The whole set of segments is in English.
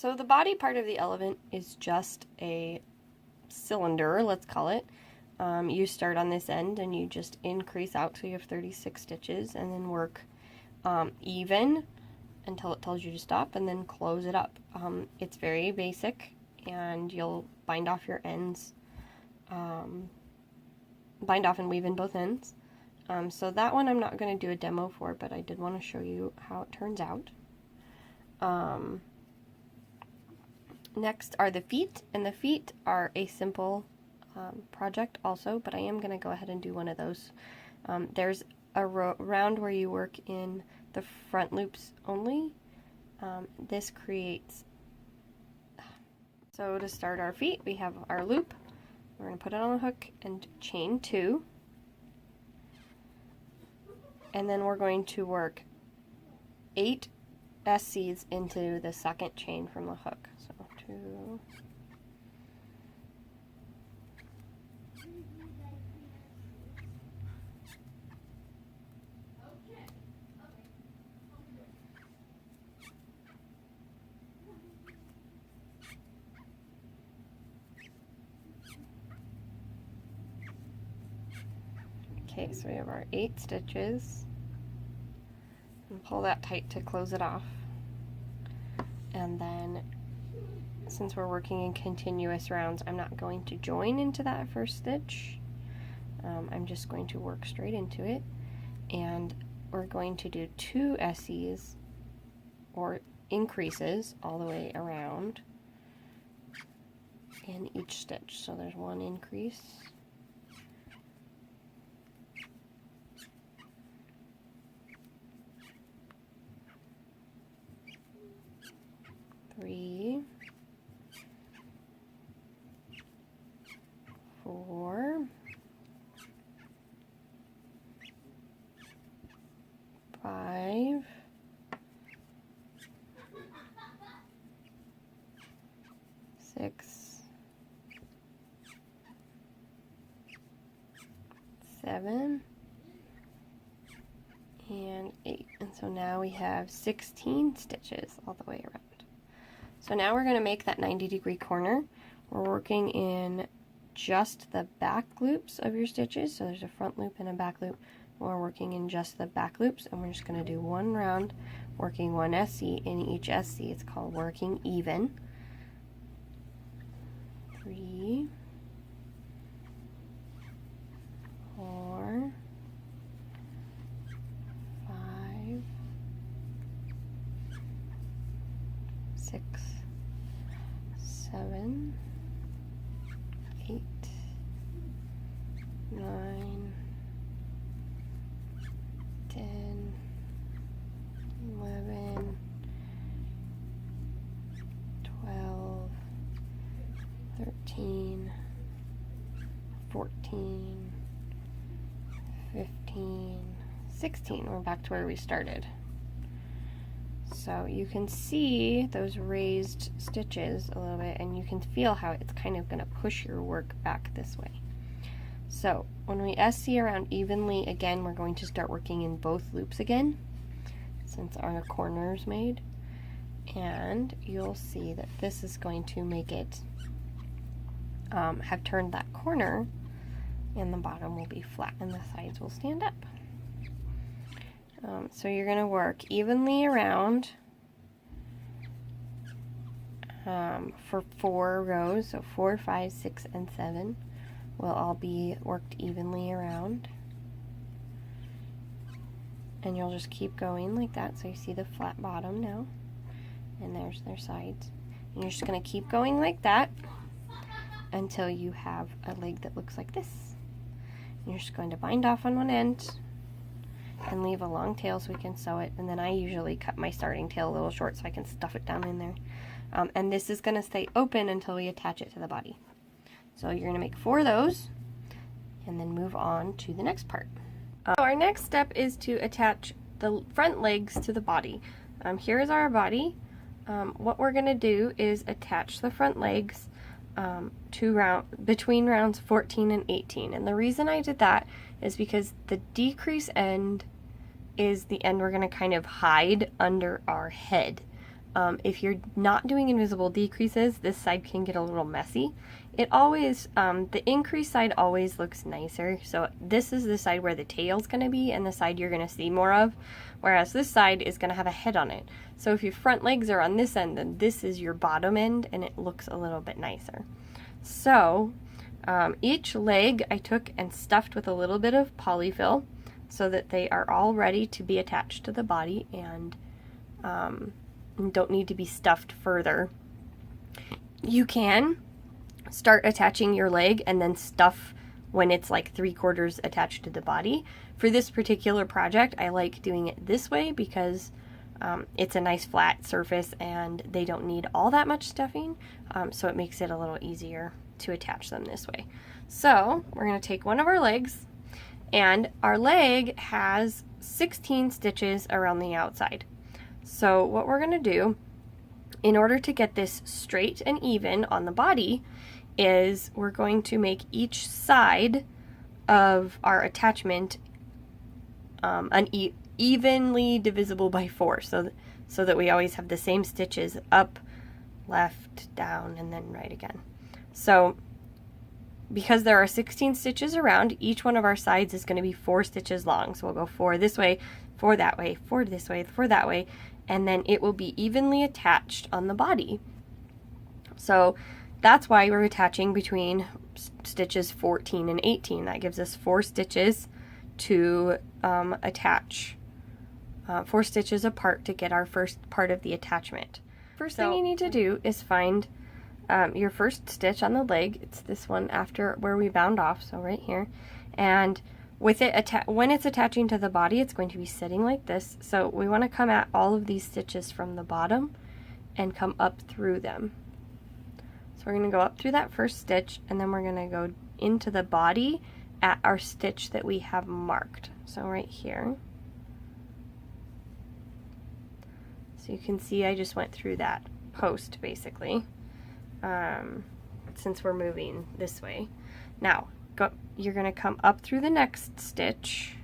So the body part of the elephant is just a cylinder, let's call it. You start on this end and you just increase out, so you have 36 stitches, and then work even until it tells you to stop, and then close it up. It's very basic, and you'll bind off your ends, bind off and weave in both ends. So that one I'm not going to do a demo for, but I did want to show you how it turns out. Next are the feet, and the feet are a simple project also, but I am going to go ahead and do one of those. There's a round where you work in the front loops only. This creates, so to start our feet, we have our loop. We're going to put it on a hook and chain 2. And then we're going to work 8 SCs into the second chain from the hook. So 2. Okay, so we have our 8 stitches, and pull that tight to close it off. And then, since we're working in continuous rounds, I'm not going to join into that first stitch. I'm just going to work straight into it, and we're going to do 2 SCs, or increases, all the way around in each stitch. So there's 1 increase. 3, 4, 5, 6, 7, and 8. And so now we have 16 stitches all the way around. So now we're going to make that 90-degree corner. We're working in just the back loops of your stitches. So there's a front loop and a back loop. We're working in just the back loops, and we're just going to do 1 round, working 1 SC in each SC. It's called working even. 3, 4, 5, 6, 7, 8, 9, 10, 11, 12, 13, 14, 15, 16. We're back to where we started. So you can see those raised stitches a little bit, and you can feel how it's kind of going to push your work back this way. So when we SC around evenly, again, we're going to start working in both loops again, since our corner is made. And you'll see that this is going to make it have turned that corner, and the bottom will be flat and the sides will stand up. So you're going to work evenly around for 4 rows, so 4, 5, 6, and 7 will all be worked evenly around. And you'll just keep going like that, so you see the flat bottom now, and there's their sides. And you're just going to keep going like that until you have a leg that looks like this. And you're just going to bind off on one end and leave a long tail so we can sew it, and then I usually cut my starting tail a little short so I can stuff it down in there. And this is going to stay open until we attach it to the body. So you're going to make 4 of those and then move on to the next part. So our next step is to attach the front legs to the body. Here is our body. What we're going to do is attach the front legs between rounds 14 and 18. And the reason I did that is because the decrease end is the end we're going to kind of hide under our head. if you're not doing invisible decreases, this side can get a little messy. It always, the increase side always looks nicer. So this is the side where the tail's going to be and the side you're going to see more of, whereas this side is going to have a head on it. So if your front legs are on this end, then this is your bottom end and it looks a little bit nicer. So each leg I took and stuffed with a little bit of polyfill so that they are all ready to be attached to the body and don't need to be stuffed further. You can start attaching your leg and then stuff when it's like 3/4 attached to the body. For this particular project, I like doing it this way because it's a nice flat surface and they don't need all that much stuffing, so it makes it a little easier to attach them this way. So we're going to take one of our legs, and our leg has 16 stitches around the outside. So what we're going to do in order to get this straight and even on the body is we're going to make each side of our attachment evenly divisible by 4, so that we always have the same stitches up, left, down, and then right again. So because there are 16 stitches around, each one of our sides is going to be 4 stitches long. So we'll go 4 this way, 4 that way, 4 this way, 4 that way, and then it will be evenly attached on the body. So that's why we're attaching between stitches 14 and 18. That gives us 4 stitches to attach, 4 stitches apart to get our first part of the attachment. First thing you need to do is find your first stitch on the leg. It's this one after where we bound off, so right here. And with it, when it's attaching to the body, it's going to be sitting like this. So we want to come at all of these stitches from the bottom and come up through them. So we're going to go up through that first stitch, and then we're going to go into the body at our stitch that we have marked. So right here. So you can see I just went through that post basically, since we're moving this way. Now you're going to come up through the next stitch,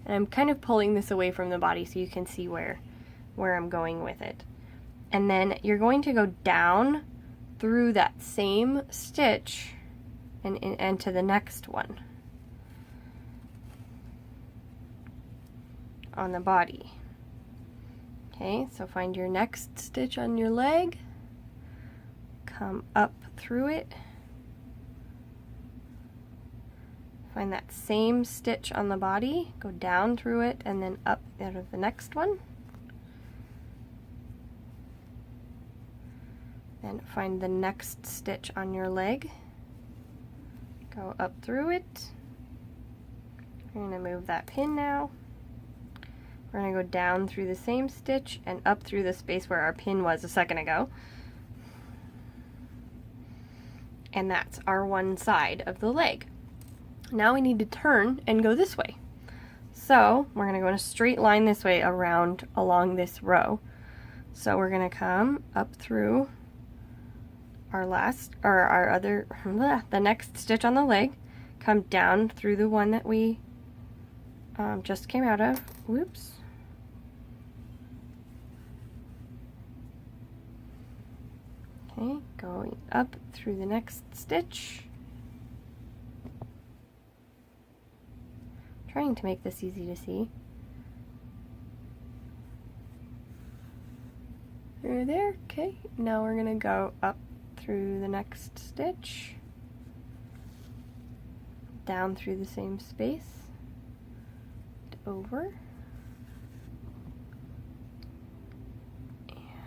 and I'm kind of pulling this away from the body so you can see where I'm going with it. And then you're going to go down through that same stitch and to the next one on the body. Okay, so find your next stitch on your leg, come up through it, find that same stitch on the body, go down through it, and then up out of the next one. Then find the next stitch on your leg, go up through it. We're going to move that pin now. We're going to go down through the same stitch and up through the space where our pin was a second ago. And that's our one side of the leg. Now we need to turn and go this way. So we're going to go in a straight line this way along this row. So we're going to come up through the next stitch on the leg, come down through the one that we just came out of. Whoops. Okay, going up through the next stitch. Trying to make this easy to see. Through there. Okay, now we're going to go up through the next stitch, down through the same space, over,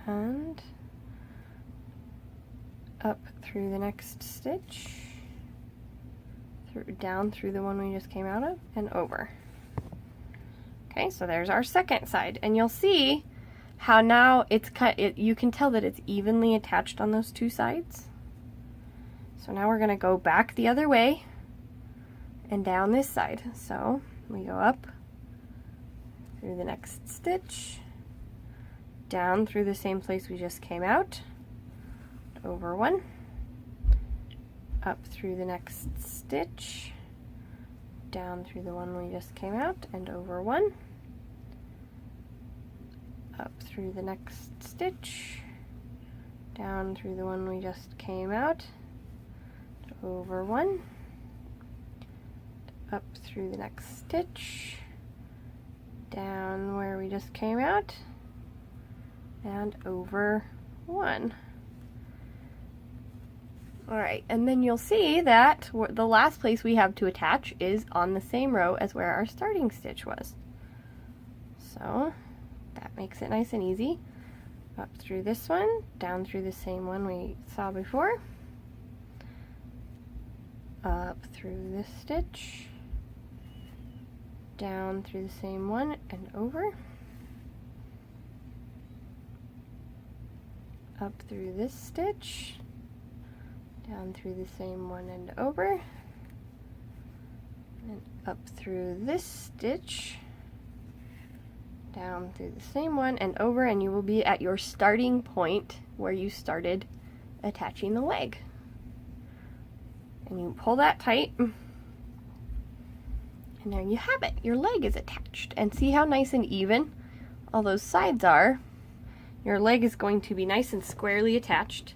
and up through the next stitch, down through the one we just came out of, and over. Okay, so there's our second side, and you'll see how now you can tell that it's evenly attached on those two sides. So now we're going to go back the other way and down this side. So we go up through the next stitch, down through the same place we just came out, over one, up through the next stitch, down through the one we just came out, and over one, up through the next stitch, down through the one we just came out, over one, up through the next stitch, down where we just came out, and over one. Alright, and then you'll see that the last place we have to attach is on the same row as where our starting stitch was. So that makes it nice and easy. Up through this one, down through the same one we saw before, up through this stitch, down through the same one and over, up through this stitch, down through the same one and over, and up through this stitch, down through the same one and over, and you will be at your starting point where you started attaching the leg. And you pull that tight, and there you have it. Your leg is attached. And see how nice and even all those sides are? Your leg is going to be nice and squarely attached.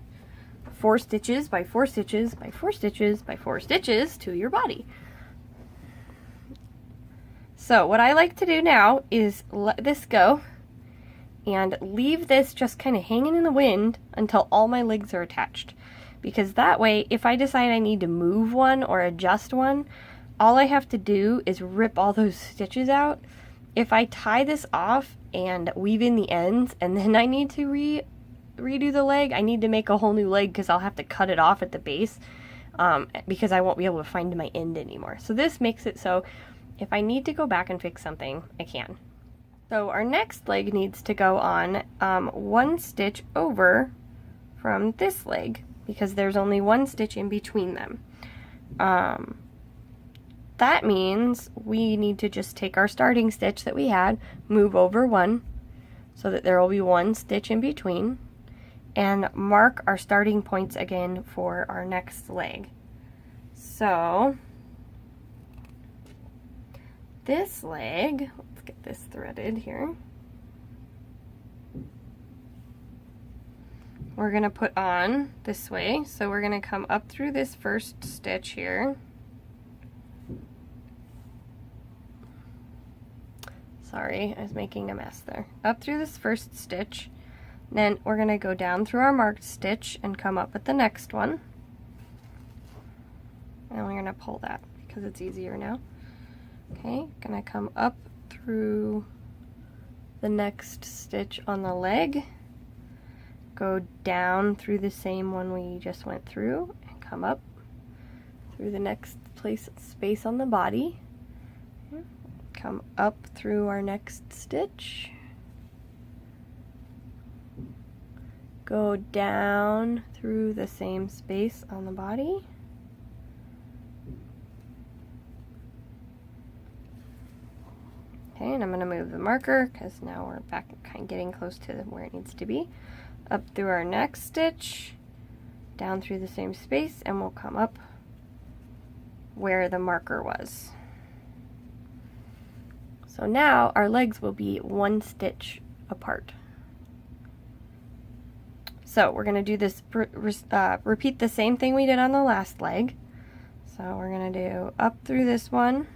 4 stitches by 4 stitches by 4 stitches by 4 stitches to your body. So what I like to do now is let this go and leave this just kind of hanging in the wind until all my legs are attached. Because that way, if I decide I need to move one or adjust one, all I have to do is rip all those stitches out. If I tie this off and weave in the ends and then I need to redo the leg, I need to make a whole new leg because I'll have to cut it off at the base because I won't be able to find my end anymore. So this makes it so if I need to go back and fix something, I can. So our next leg needs to go on 1 stitch over from this leg because there's only 1 stitch in between them. That means we need to just take our starting stitch that we had, move over 1 so that there will be 1 stitch in between, and mark our starting points again for our next leg. So this leg, let's get this threaded here. We're going to put on this way, so we're going to come up through this first stitch here. Sorry, I was making a mess there. Up through this first stitch, then we're going to go down through our marked stitch and come up at the next one. And we're going to pull that because it's easier now. Okay, gonna come up through the next stitch on the leg, go down through the same one we just went through, and come up through the next space on the body, come up through our next stitch, go down through the same space on the body, okay, and I'm going to move the marker because now we're back kind of getting close to where it needs to be. Up through our next stitch, down through the same space, and we'll come up where the marker was. So now our legs will be 1 stitch apart. So we're going to do this, repeat the same thing we did on the last leg. So we're going to do up through this one,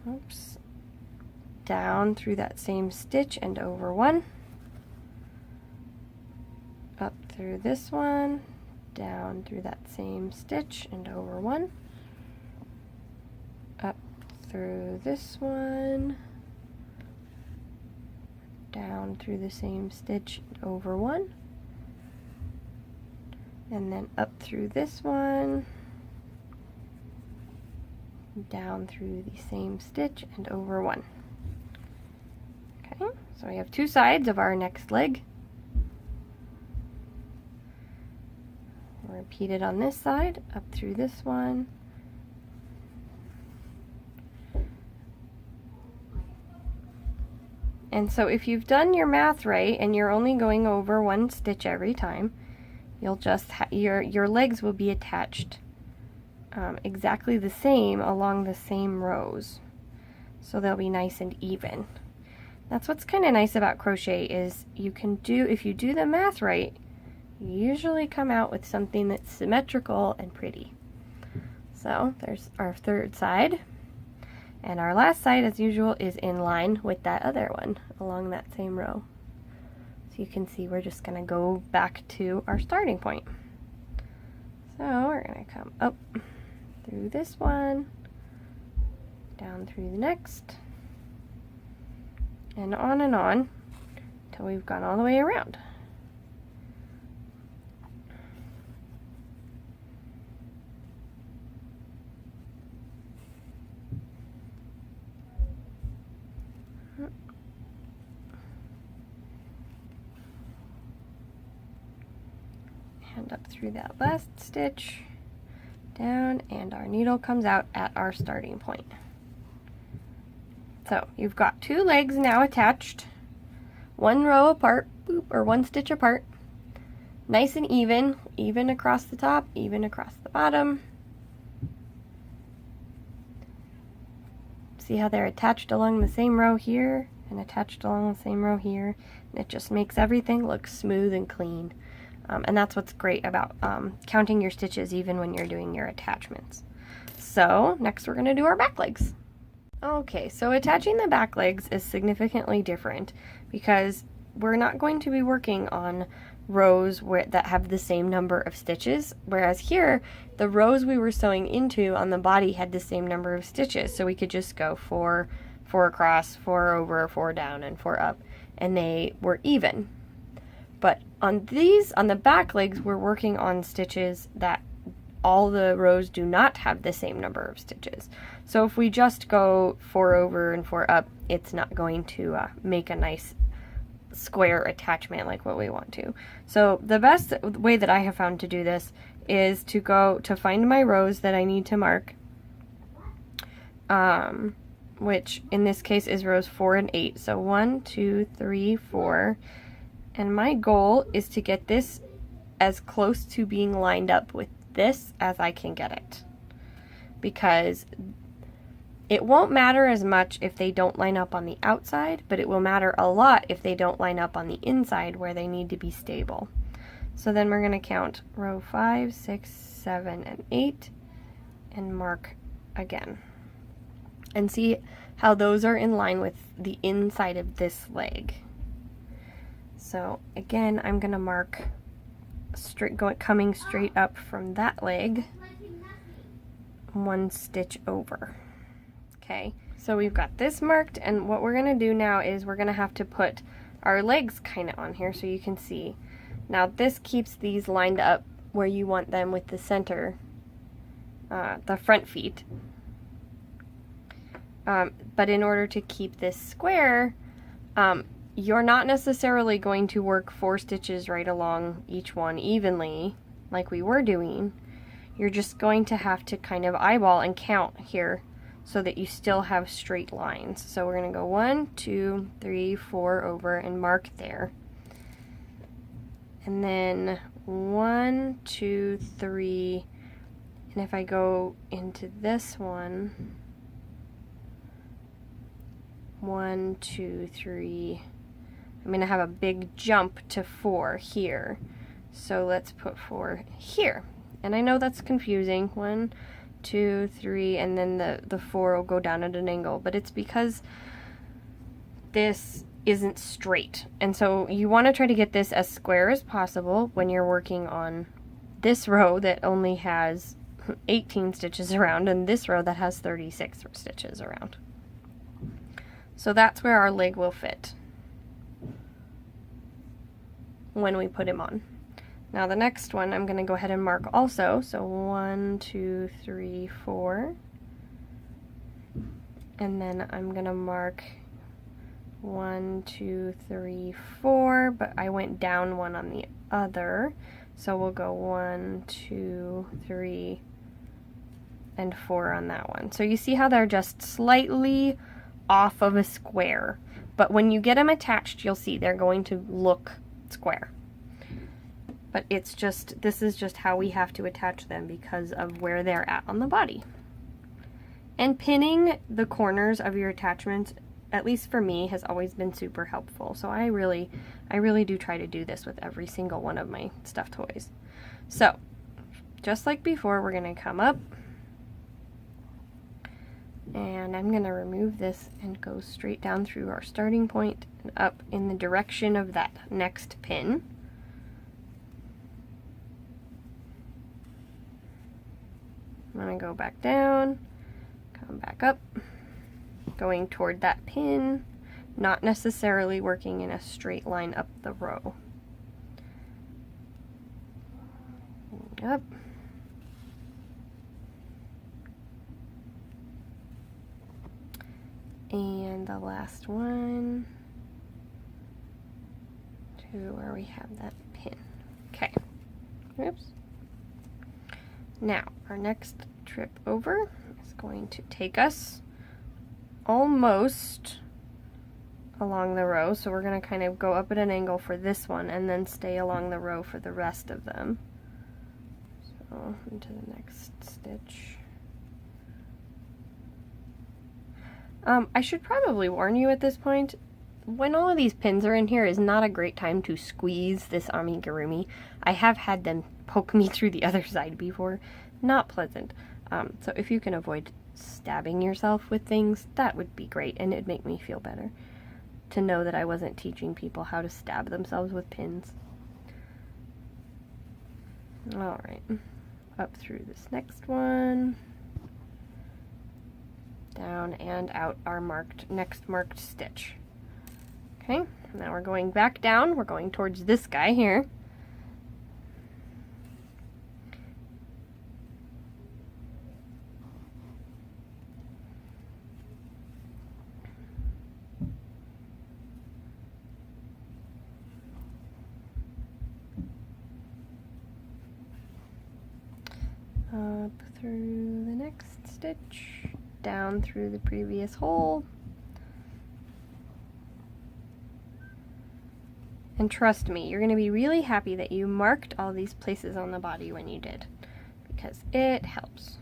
oops, down through that same stitch and over 1, up through this one, down through that same stitch and over 1, up through this one, down through the same stitch and over 1, and then up through this one, down through the same stitch and over 1. Okay, so we have 2 sides of our next leg. We'll repeat it on this side, up through this one, and so if you've done your math right and you're only going over 1 stitch every time, you'll just your legs will be attached exactly the same along the same rows, so they'll be nice and even. That's what's kind of nice about crochet is you can do, if you do the math right, you usually come out with something that's symmetrical and pretty. So there's our third side. And our last side, as usual, is in line with that other one along that same row. So you can see we're just going to go back to our starting point. So we're going to come up through this one, down through the next, and on until we've gone all the way around. And up through that last stitch, down, and our needle comes out at our starting point. So you've got 2 legs now attached, 1 row apart, boop, or 1 stitch apart, nice and even across the top, even across the bottom. See how they're attached along the same row here and attached along the same row here, and it just makes everything look smooth and clean. And that's what's great about counting your stitches even when you're doing your attachments. So next we're going to do our back legs. Okay, so attaching the back legs is significantly different because we're not going to be working on rows that have the same number of stitches, whereas here the rows we were sewing into on the body had the same number of stitches, so we could just go 4 across, 4 over, 4 down, and 4 up, and they were even. But on the back legs, we're working on stitches that all the rows do not have the same number of stitches. So if we just go 4 over and 4 up, it's not going to make a nice square attachment like what we want to. So the best way that I have found to do this is to go to find my rows that I need to mark, which in this case is rows 4 and 8. So 1, 2, 3, 4. And my goal is to get this as close to being lined up with this as I can get it. Because it won't matter as much if they don't line up on the outside, but it will matter a lot if they don't line up on the inside where they need to be stable. So then we're going to count row 5, 6, 7, and 8 and mark again. And see how those are in line with the inside of this leg. So again, I'm going to mark coming straight up from that leg, 1 stitch over. Okay, so we've got this marked, and what we're going to do now is we're going to have to put our legs kind of on here so you can see. Now this keeps these lined up where you want them with the center, the front feet. But in order to keep this square, you're not necessarily going to work 4 stitches right along each one evenly like we were doing. You're just going to have to kind of eyeball and count here so that you still have straight lines. So we're going to go 1, 2, 3, 4 over and mark there. And then 1, 2, 3, and if I go into this one, 1, 2, 3, I'm going to have a big jump to 4 here. So let's put 4 here. And I know that's confusing. 1, 2, 3, and then the 4 will go down at an angle. But it's because this isn't straight. And so you want to try to get this as square as possible when you're working on this row that only has 18 stitches around and this row that has 36 stitches around. So that's where our leg will fit when we put him on. Now the next one I'm going to go ahead and mark also. So 1, 2, 3, 4. And then I'm going to mark 1, 2, 3, 4, but I went down 1 on the other. So we'll go 1, 2, 3, and 4 on that one. So you see how they're just slightly off of a square. But when you get them attached, you'll see they're going to look square. But it's just, this is just how we have to attach them because of where they're at on the body. And pinning the corners of your attachments at least for me, has always been super helpful. So I really do try to do this with every single one of my stuffed toys. So, just like before, we're going to come up, and I'm going to remove this and go straight down through our starting point and up in the direction of that next pin. I'm going to go back down, come back up, going toward that pin, not necessarily working in a straight line up the row. Up. And the last one to where we have that pin. Okay. Oops. Now, our next trip over is going to take us almost along the row. So we're going to kind of go up at an angle for this one and then stay along the row for the rest of them. So, into the next stitch. I should probably warn you at this point, when all of these pins are in here is not a great time to squeeze this amigurumi. I have had them poke me through the other side before. Not pleasant. So if you can avoid stabbing yourself with things, that would be great, and it'd make me feel better to know that I wasn't teaching people how to stab themselves with pins. Alright, up through this next one. Down and out our next marked stitch. Okay, now we're going back down. We're going towards this guy here. Up through the next stitch. Down through the previous hole. And trust me, you're going to be really happy that you marked all these places on the body when you did, because it helps.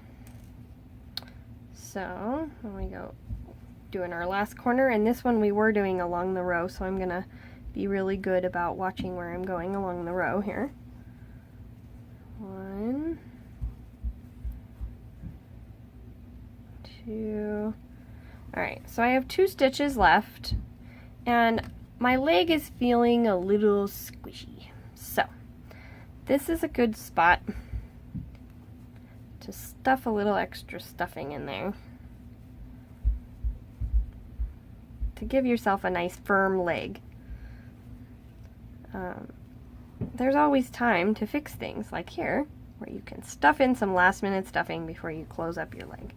So, when we go doing our last corner, and this one we were doing along the row, so I'm going to be really good about watching where I'm going along the row here. 1, 2. Alright, so I have 2 stitches left, and my leg is feeling a little squishy. So, this is a good spot to stuff a little extra stuffing in there to give yourself a nice firm leg. There's always time to fix things, like here, where you can stuff in some last minute stuffing before you close up your leg.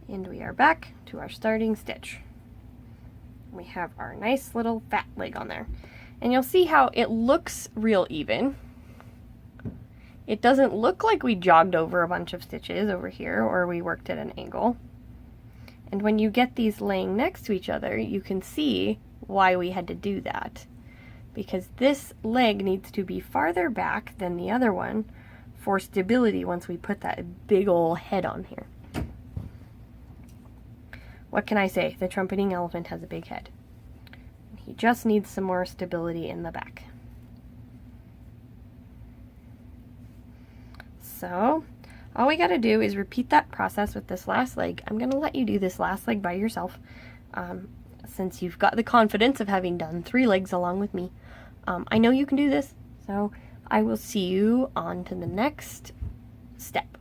And we are back to our starting stitch. We have our nice little fat leg on there. And you'll see how it looks real even. It doesn't look like we jogged over a bunch of stitches over here, or we worked at an angle. And when you get these laying next to each other, you can see why we had to do that. Because this leg needs to be farther back than the other one for stability once we put that big ol' head on here. What can I say? The trumpeting elephant has a big head. He just needs some more stability in the back. So, all we gotta do is repeat that process with this last leg. I'm gonna let you do this last leg by yourself, since you've got the confidence of having done 3 legs along with me. I know you can do this, so I will see you on to the next step.